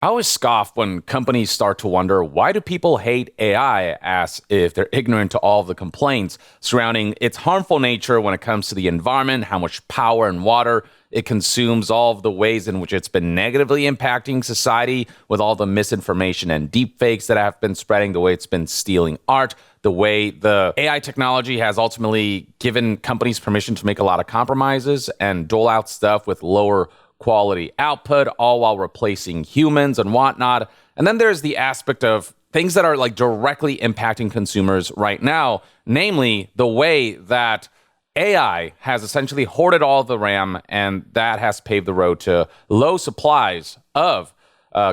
I always scoff when companies start to wonder, why do people hate AI, as if they're ignorant to all of the complaints surrounding its harmful nature when it comes to the environment, how much power and water it consumes, all of the ways in which it's been negatively impacting society with all the misinformation and deepfakes that have been spreading, the way it's been stealing art, the way the AI technology has ultimately given companies permission to make a lot of compromises and dole out stuff with lower quality output, all while replacing humans and whatnot. And then there's the aspect of things that are like directly impacting consumers right now, namely the way that AI has essentially hoarded all the RAM, and that has paved the road to low supplies of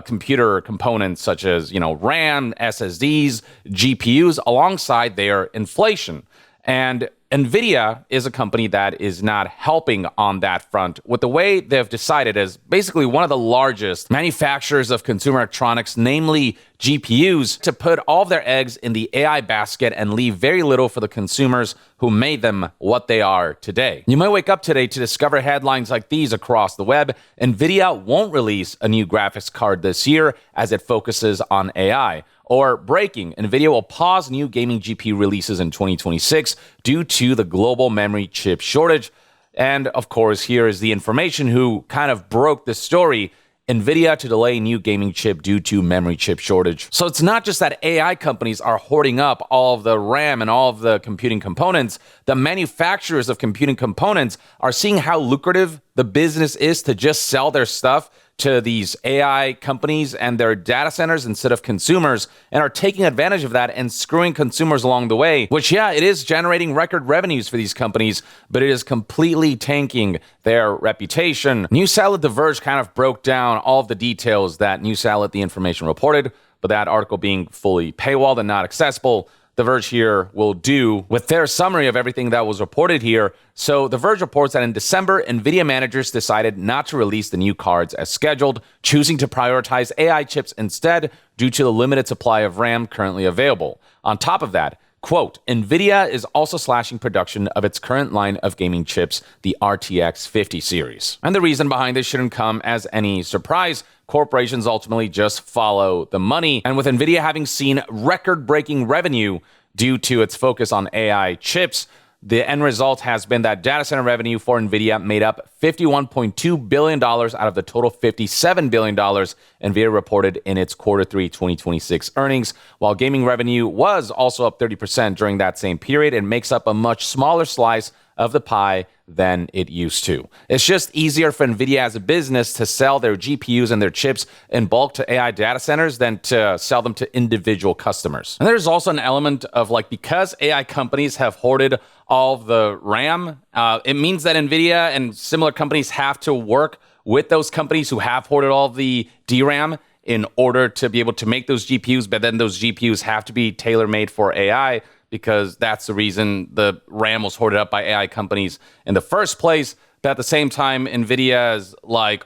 computer components such as, RAM, SSDs, GPUs, alongside their inflation. And NVIDIA is a company that is not helping on that front with the way they've decided as basically one of the largest manufacturers of consumer electronics, namely GPUs, to put all of their eggs in the AI basket and leave very little for the consumers who made them what they are today. You might wake up today to discover headlines like these across the web. NVIDIA won't release a new graphics card this year as it focuses on AI. Or breaking, NVIDIA will pause new gaming GPU releases in 2026 due to the global memory chip shortage. And of course, here is the information who kind of broke the story. NVIDIA to delay new gaming chip due to memory chip shortage. So it's not just that AI companies are hoarding up all of the RAM and all of the computing components. The manufacturers of computing components are seeing how lucrative the business is to just sell their stuff to these AI companies and their data centers instead of consumers, and are taking advantage of that and screwing consumers along the way, which, yeah, it is generating record revenues for these companies, but it is completely tanking their reputation. News outlet The Verge kind of broke down all of the details that news outlet The Information reported, but that article being fully paywalled and not accessible, The Verge here will do with their summary of everything that was reported here. So The Verge reports that in December, NVIDIA managers decided not to release the new cards as scheduled, choosing to prioritize AI chips instead due to the limited supply of RAM currently available. On top of that, quote, NVIDIA is also slashing production of its current line of gaming chips, the RTX 50 series. And the reason behind this shouldn't come as any surprise. Corporations ultimately just follow the money. And with NVIDIA having seen record-breaking revenue due to its focus on AI chips, the end result has been that data center revenue for NVIDIA made up $51.2 billion out of the total $57 billion NVIDIA reported in its Q3 2026 earnings, while gaming revenue was also up 30% during that same period and makes up a much smaller slice of the pie than it used to. It's just easier for NVIDIA as a business to sell their GPUs and their chips in bulk to AI data centers than to sell them to individual customers. And there's also an element of because AI companies have hoarded all of the RAM, it means that NVIDIA and similar companies have to work with those companies who have hoarded all of the DRAM in order to be able to make those GPUs, but then those GPUs have to be tailor-made for AI, because that's the reason the RAM was hoarded up by AI companies in the first place. But at the same time, NVIDIA's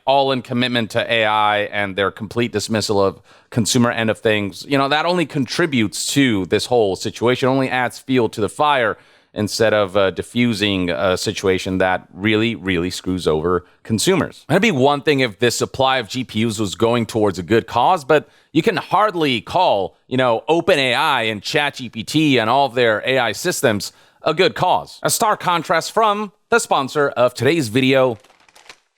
all-in commitment to AI and their complete dismissal of consumer end of things, that only contributes to this whole situation, only adds fuel to the fire instead of diffusing a situation that really, really screws over consumers. It'd be one thing if this supply of GPUs was going towards a good cause, but you can hardly call, OpenAI and ChatGPT and all of their AI systems a good cause. A stark contrast from the sponsor of today's video,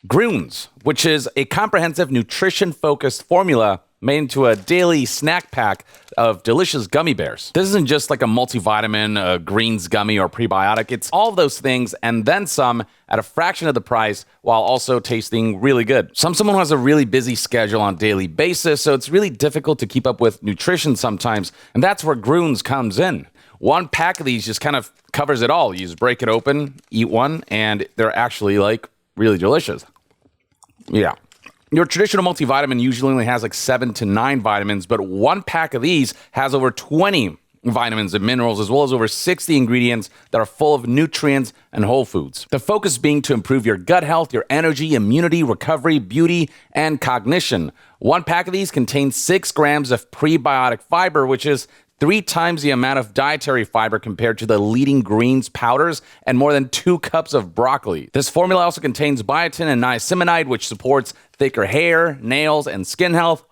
Gruns, which is a comprehensive nutrition-focused formula made into a daily snack pack of delicious gummy bears. This isn't just like a multivitamin, a greens gummy, or prebiotic. It's all of those things and then some at a fraction of the price while also tasting really good. Someone who has a really busy schedule on a daily basis, so it's really difficult to keep up with nutrition sometimes, and that's where Gruns comes in. One pack of these just kind of covers it all. You just break it open, eat one, and they're actually really delicious. Yeah. Your traditional multivitamin usually only has 7 to 9 vitamins, but one pack of these has over 20 vitamins and minerals, as well as over 60 ingredients that are full of nutrients and whole foods. The focus being to improve your gut health, your energy, immunity, recovery, beauty, and cognition. One pack of these contains 6 grams of prebiotic fiber, which is 3 times the amount of dietary fiber compared to the leading greens powders, and more than 2 cups of broccoli. This formula also contains biotin and niacinamide, which supports thicker hair, nails, and skin health.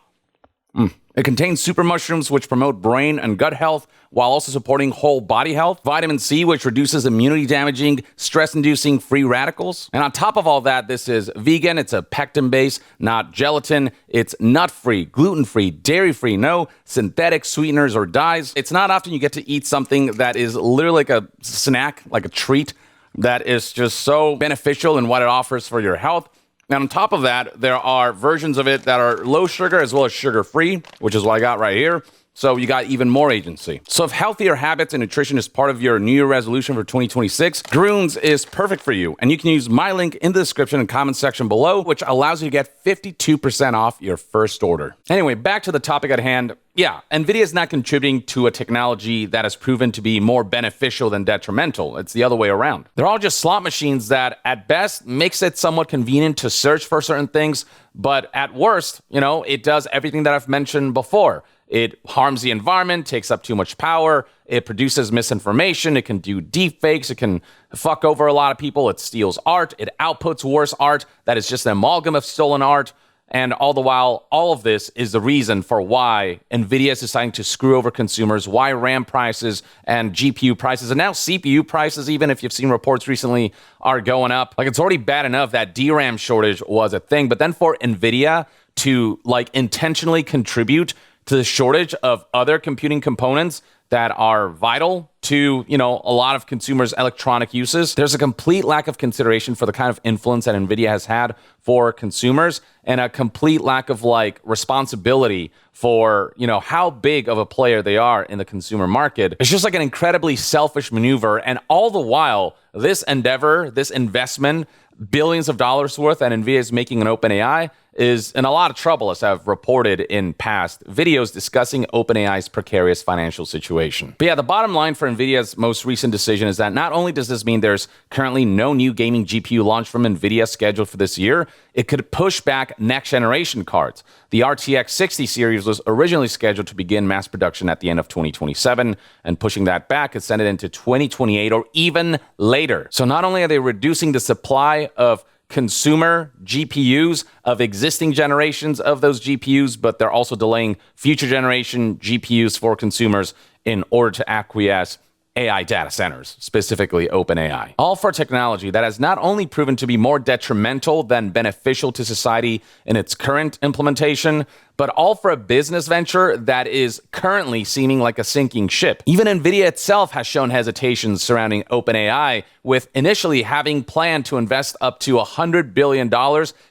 It contains super mushrooms, which promote brain and gut health while also supporting whole body health. Vitamin C, which reduces immunity-damaging, stress-inducing free radicals. And on top of all that, this is vegan. It's a pectin base, not gelatin. It's nut-free, gluten-free, dairy-free, no synthetic sweeteners or dyes. It's not often you get to eat something that is literally like a snack, like a treat, that is just so beneficial in what it offers for your health. And on top of that, there are versions of it that are low sugar as well as sugar-free, which is what I got right here. So you got even more agency. So if healthier habits and nutrition is part of your New Year resolution for 2026, Gruns is perfect for you. And you can use my link in the description and comment section below, which allows you to get 52% off your first order. Anyway, back to the topic at hand. Yeah, NVIDIA is not contributing to a technology that has proven to be more beneficial than detrimental. It's the other way around. They're all just slot machines that, at best, makes it somewhat convenient to search for certain things, but at worst, it does everything that I've mentioned before. It harms the environment, takes up too much power, it produces misinformation, it can do deep fakes, it can fuck over a lot of people, it steals art, it outputs worse art that is just an amalgam of stolen art. And all the while, all of this is the reason for why NVIDIA is deciding to screw over consumers, why RAM prices and GPU prices, and now CPU prices, even if you've seen reports recently, are going up. Like, it's already bad enough that DRAM shortage was a thing, but then for NVIDIA to intentionally contribute to the shortage of other computing components that are vital to, a lot of consumers' electronic uses. There's a complete lack of consideration for the kind of influence that NVIDIA has had for consumers and a complete lack of responsibility for, how big of a player they are in the consumer market. It's just like an incredibly selfish maneuver. And all the while, this endeavor, this investment, billions of dollars worth that NVIDIA is making in OpenAI is in a lot of trouble, as I've reported in past videos discussing OpenAI's precarious financial situation. But yeah, the bottom line for NVIDIA's most recent decision is that not only does this mean there's currently no new gaming GPU launch from NVIDIA scheduled for this year, it could push back next-generation cards. The RTX 60 series was originally scheduled to begin mass production at the end of 2027, and pushing that back could send it into 2028 or even later. So not only are they reducing the supply of consumer GPUs of existing generations of those GPUs, but they're also delaying future generation GPUs for consumers in order to acquiesce AI data centers, specifically OpenAI. All for technology that has not only proven to be more detrimental than beneficial to society in its current implementation, but all for a business venture that is currently seeming like a sinking ship. Even NVIDIA itself has shown hesitations surrounding OpenAI, with initially having planned to invest up to $100 billion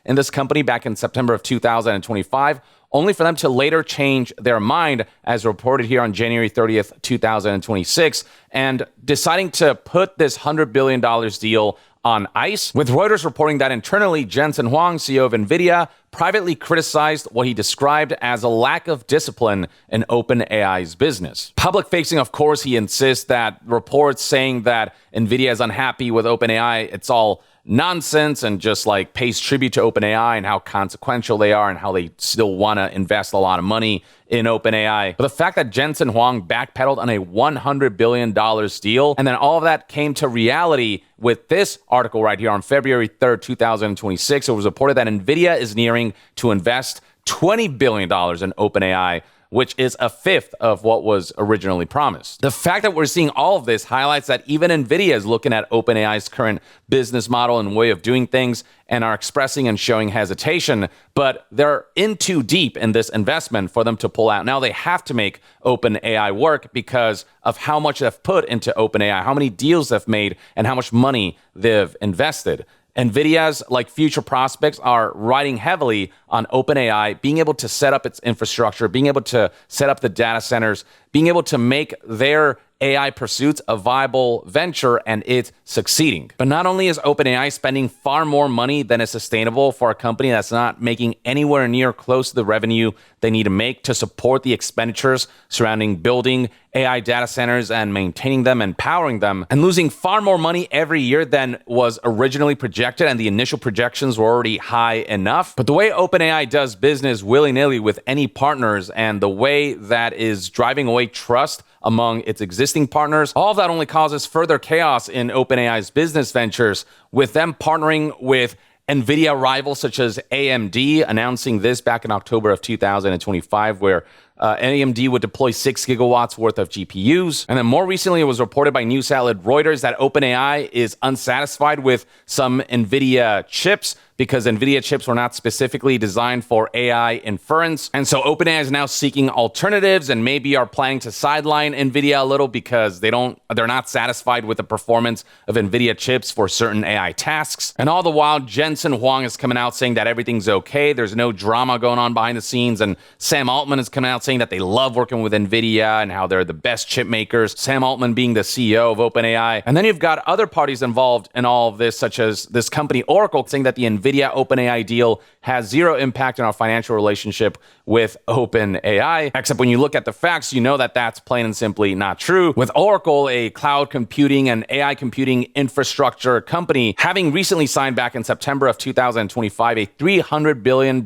in this company back in September of 2025, only for them to later change their mind, as reported here on January 30th, 2026, and deciding to put this $100 billion deal on ice, with Reuters reporting that internally, Jensen Huang, CEO of NVIDIA, privately criticized what he described as a lack of discipline in OpenAI's business. Public-facing, of course, he insists that reports saying that NVIDIA is unhappy with OpenAI, it's all nonsense, and just pays tribute to OpenAI and how consequential they are and how they still want to invest a lot of money in OpenAI. But the fact that Jensen Huang backpedaled on a $100 billion deal, and then all of that came to reality with this article right here on February 3rd, 2026, it was reported that NVIDIA is nearing to invest $20 billion in OpenAI, which is a fifth of what was originally promised. The fact that we're seeing all of this highlights that even NVIDIA is looking at OpenAI's current business model and way of doing things and are expressing and showing hesitation, but they're in too deep in this investment for them to pull out. Now they have to make OpenAI work because of how much they've put into OpenAI, how many deals they've made, and how much money they've invested. NVIDIA's future prospects are riding heavily on OpenAI being able to set up its infrastructure, being able to set up the data centers, being able to make their AI pursuits a viable venture, and it's succeeding. But not only is OpenAI spending far more money than is sustainable for a company that's not making anywhere near close to the revenue they need to make to support the expenditures surrounding building AI data centers and maintaining them and powering them, and losing far more money every year than was originally projected, and the initial projections were already high enough. But the way OpenAI does business willy-nilly with any partners, and the way that is driving away trust among its existing partners, all of that only causes further chaos in OpenAI's business ventures, with them partnering with NVIDIA rivals such as AMD announcing this back in October of 2025, where AMD would deploy 6 gigawatts worth of GPUs. And then more recently, it was reported by news outlet Reuters that OpenAI is unsatisfied with some NVIDIA chips because NVIDIA chips were not specifically designed for AI inference. And so OpenAI is now seeking alternatives and maybe are planning to sideline NVIDIA a little because they're not satisfied with the performance of NVIDIA chips for certain AI tasks. And all the while, Jensen Huang is coming out saying that everything's okay. There's no drama going on behind the scenes. And Sam Altman is coming out saying that they love working with NVIDIA and how they're the best chip makers. Sam Altman being the CEO of OpenAI. And then you've got other parties involved in all of this, such as this company Oracle saying that the NVIDIA OpenAI deal has zero impact on our financial relationship with OpenAI. Except when you look at the facts, you know that that's plain and simply not true. With Oracle, a cloud computing and AI computing infrastructure company, having recently signed back in September of 2025 a $300 billion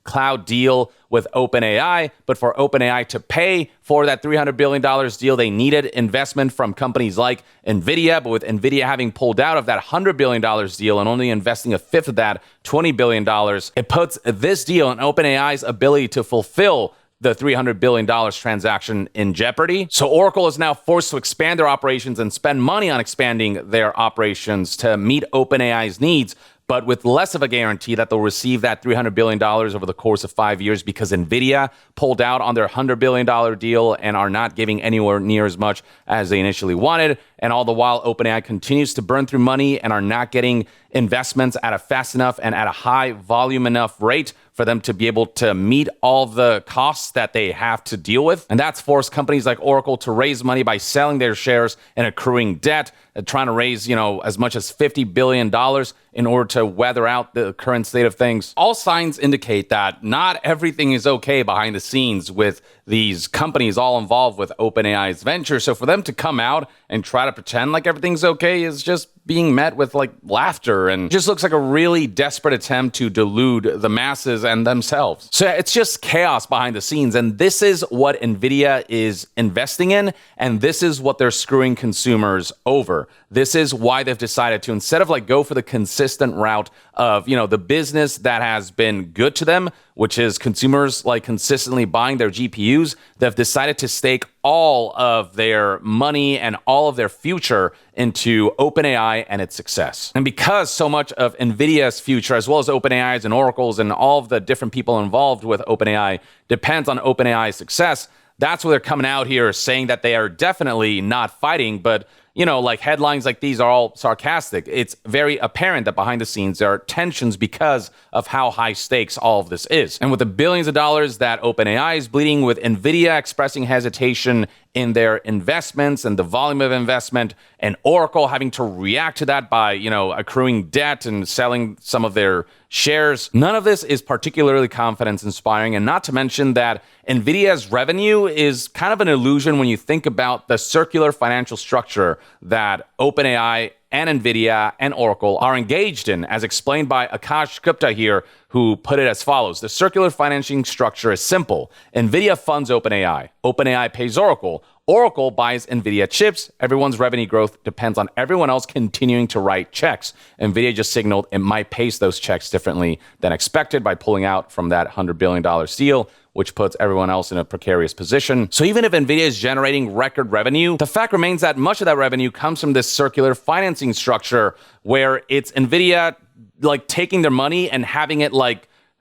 cloud deal with OpenAI. But for OpenAI to pay for that $300 billion deal, they needed investment from companies like NVIDIA. But with NVIDIA having pulled out of that $100 billion deal and only investing a fifth of that, $20 billion, it puts this deal and OpenAI's ability to fulfill the $300 billion transaction in jeopardy. So Oracle is now forced to expand their operations and spend money on expanding their operations to meet OpenAI's needs, but with less of a guarantee that they'll receive that $300 billion over the course of 5 years because NVIDIA pulled out on their $100 billion deal and are not giving anywhere near as much as they initially wanted. And all the while, OpenAI continues to burn through money and are not getting investments at a fast enough and at a high volume enough rate for them to be able to meet all the costs that they have to deal with. And that's forced companies like Oracle to raise money by selling their shares and accruing debt, trying to raise, as much as $50 billion in order to weather out the current state of things. All signs indicate that not everything is okay behind the scenes with these companies all involved with OpenAI's venture. So for them to come out and try to pretend like everything's okay is just being met with laughter and just looks like a really desperate attempt to delude the masses and themselves. So it's just chaos behind the scenes. And this is what NVIDIA is investing in. And this is what they're screwing consumers over. This is why they've decided to, instead of go for the consistent route of, the business that has been good to them, which is consumers consistently buying their GPUs, they've decided to stake all of their money and all of their future into OpenAI and its success. And because so much of NVIDIA's future, as well as OpenAI's and Oracle's and all of the different people involved with OpenAI, depends on OpenAI's success, that's why they're coming out here saying that they are definitely not fighting, but headlines like these are all sarcastic. It's very apparent that behind the scenes there are tensions because of how high stakes all of this is. And with the billions of dollars that OpenAI is bleeding, with NVIDIA expressing hesitation in their investments and the volume of investment, and Oracle having to react to that by, accruing debt and selling some of their shares. None of this is particularly confidence inspiring, and not to mention that NVIDIA's revenue is kind of an illusion when you think about the circular financial structure that OpenAI and NVIDIA and Oracle are engaged in, as explained by Akash Gupta here, who put it as follows. The circular financing structure is simple. NVIDIA funds OpenAI. OpenAI pays Oracle. Oracle buys NVIDIA chips. Everyone's revenue growth depends on everyone else continuing to write checks. NVIDIA just signaled it might pace those checks differently than expected by pulling out from that $100 billion deal, which puts everyone else in a precarious position. So even if NVIDIA is generating record revenue, the fact remains that much of that revenue comes from this circular financing structure where it's NVIDIA taking their money and having it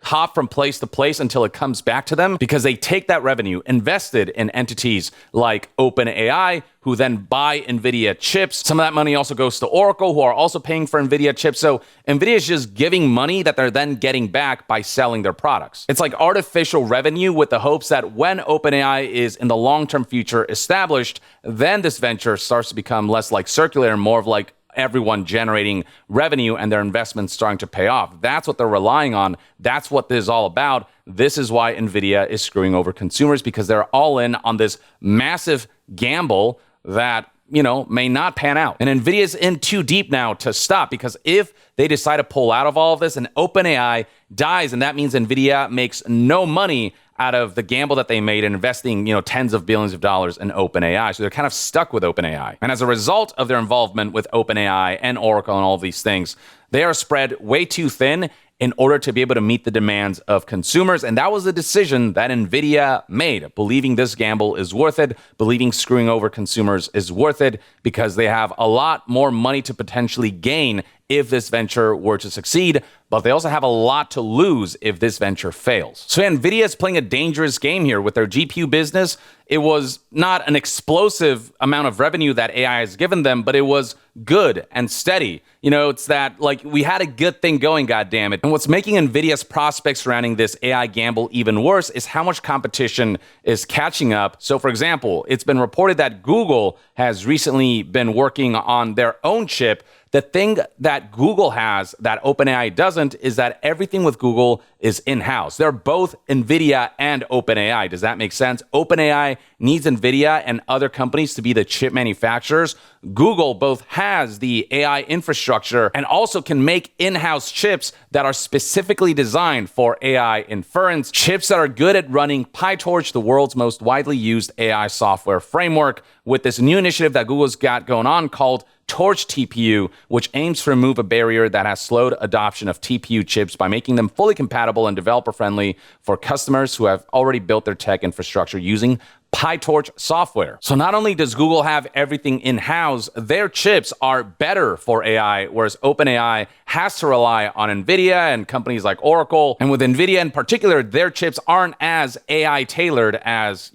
hop from place to place until it comes back to them, because they take that revenue invested in entities like OpenAI, who then buy NVIDIA chips. Some of that money also goes to Oracle, who are also paying for NVIDIA chips. So NVIDIA is just giving money that they're then getting back by selling their products. It's like artificial revenue with the hopes that when OpenAI is in the long-term future established, then this venture starts to become less like circular and more of everyone generating revenue and their investments starting to pay off. That's what they're relying on. That's what this is all about. This is why NVIDIA is screwing over consumers, because they're all in on this massive gamble that, may not pan out. And NVIDIA's in too deep now to stop, because if they decide to pull out of all of this and OpenAI dies, and that means NVIDIA makes no money out of the gamble that they made in investing, tens of billions of dollars in OpenAI. So they're kind of stuck with OpenAI. And as a result of their involvement with OpenAI and Oracle and all of these things, they are spread way too thin in order to be able to meet the demands of consumers. And that was a decision that NVIDIA made, believing this gamble is worth it, believing screwing over consumers is worth it, because they have a lot more money to potentially gain if this venture were to succeed, but they also have a lot to lose if this venture fails. So NVIDIA is playing a dangerous game here with their GPU business. It was not an explosive amount of revenue that AI has given them, but it was good and steady. It's that, we had a good thing going, goddammit. And what's making NVIDIA's prospects surrounding this AI gamble even worse is how much competition is catching up. So, for example, it's been reported that Google has recently been working on their own chip. The thing that Google has that OpenAI doesn't is that everything with Google is in-house. They're both NVIDIA and OpenAI. Does that make sense? OpenAI needs NVIDIA and other companies to be the chip manufacturers. Google both has the AI infrastructure and also can make in-house chips that are specifically designed for AI inference, chips that are good at running PyTorch, the world's most widely used AI software framework, with this new initiative that Google's got going on called Torch TPU, which aims to remove a barrier that has slowed adoption of TPU chips by making them fully compatible and developer-friendly for customers who have already built their tech infrastructure using PyTorch software. So not only does Google have everything in-house, their chips are better for AI, whereas OpenAI has to rely on NVIDIA and companies like Oracle. And with NVIDIA in particular, their chips aren't as AI tailored as,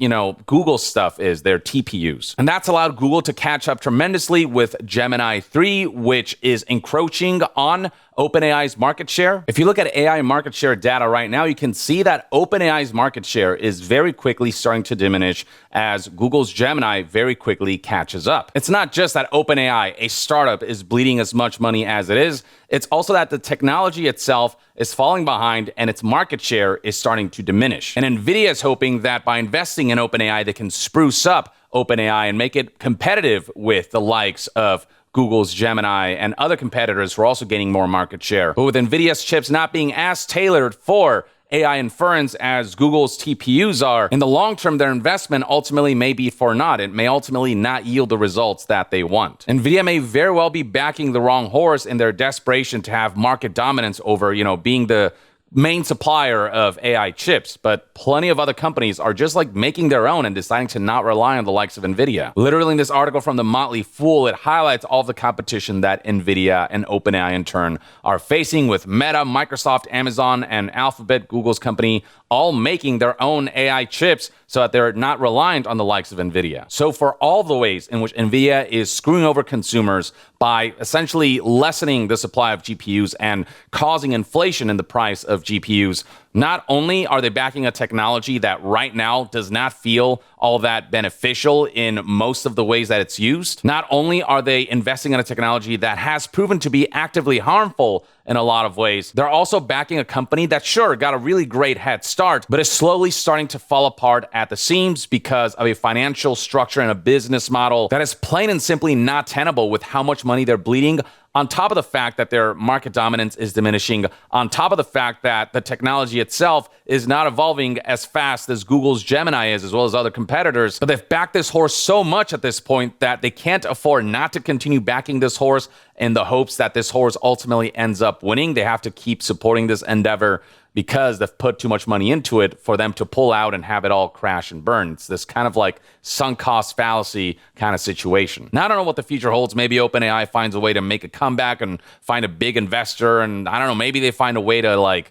Google's stuff is, their TPUs. And that's allowed Google to catch up tremendously with Gemini 3, which is encroaching on OpenAI's market share. If you look at AI market share data right now, you can see that OpenAI's market share is very quickly starting to diminish as Google's Gemini very quickly catches up. It's not just that OpenAI, a startup, is bleeding as much money as it is. It's also that the technology itself is falling behind and its market share is starting to diminish. And NVIDIA is hoping that by investing in OpenAI, they can spruce up OpenAI and make it competitive with the likes of Google's Gemini and other competitors who are also gaining more market share. But with NVIDIA's chips not being as tailored for AI inference as Google's TPUs are, in the long term, their investment ultimately may be for naught. It may ultimately not yield the results that they want. NVIDIA may very well be backing the wrong horse in their desperation to have market dominance over, being the main supplier of AI chips, but plenty of other companies are just making their own and deciding to not rely on the likes of NVIDIA. Literally in this article from the Motley Fool, it highlights all the competition that NVIDIA and OpenAI in turn are facing, with Meta, Microsoft, Amazon, and Alphabet, Google's company, all making their own AI chips so that they're not reliant on the likes of NVIDIA. So for all the ways in which NVIDIA is screwing over consumers by essentially lessening the supply of GPUs and causing inflation in the price of GPUs, not only are they backing a technology that right now does not feel all that beneficial in most of the ways that it's used, not only are they investing in a technology that has proven to be actively harmful in a lot of ways, they're also backing a company that sure got a really great head start, but is slowly starting to fall apart at the seams because of a financial structure and a business model that is plain and simply not tenable with how much money they're bleeding, on top of the fact that their market dominance is diminishing, on top of the fact that the technology itself is not evolving as fast as Google's Gemini is, as well as other competitors. But they've backed this horse so much at this point that they can't afford not to continue backing this horse in the hopes that this horse ultimately ends up winning. They have to keep supporting this endeavor because they've put too much money into it for them to pull out and have it all crash and burn. It's this kind of sunk cost fallacy kind of situation. Now, I don't know what the future holds. Maybe OpenAI finds a way to make a comeback and find a big investor. And I don't know, maybe they find a way to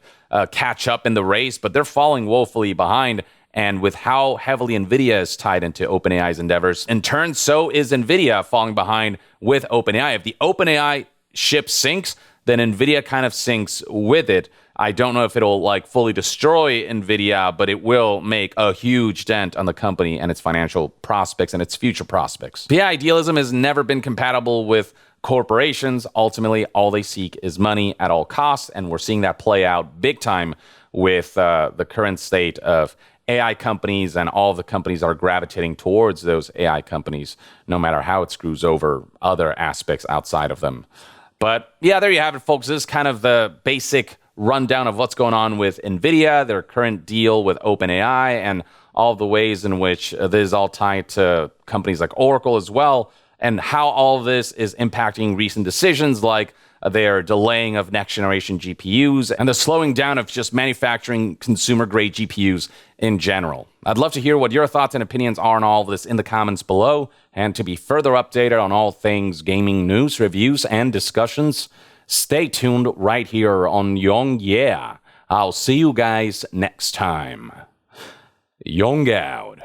catch up in the race, but they're falling woefully behind. And with how heavily NVIDIA is tied into OpenAI's endeavors, in turn, so is NVIDIA falling behind with OpenAI. If the OpenAI ship sinks, then NVIDIA kind of sinks with it. I don't know if it'll fully destroy NVIDIA, but it will make a huge dent on the company and its financial prospects and its future prospects. But yeah, idealism has never been compatible with corporations. Ultimately, all they seek is money at all costs, and we're seeing that play out big time with the current state of AI companies, and all the companies are gravitating towards those AI companies, no matter how it screws over other aspects outside of them. But yeah, there you have it, folks. This is kind of the basic rundown of what's going on with NVIDIA, their current deal with OpenAI, and all the ways in which this is all tied to companies like Oracle as well, and how all of this is impacting recent decisions like their delaying of next generation GPUs and the slowing down of just manufacturing consumer grade GPUs in general. I'd love to hear what your thoughts and opinions are on all of this in the comments below. And to be further updated on all things gaming news, reviews, and discussions, stay tuned right here on Young Yeah. I'll see you guys next time. Young out.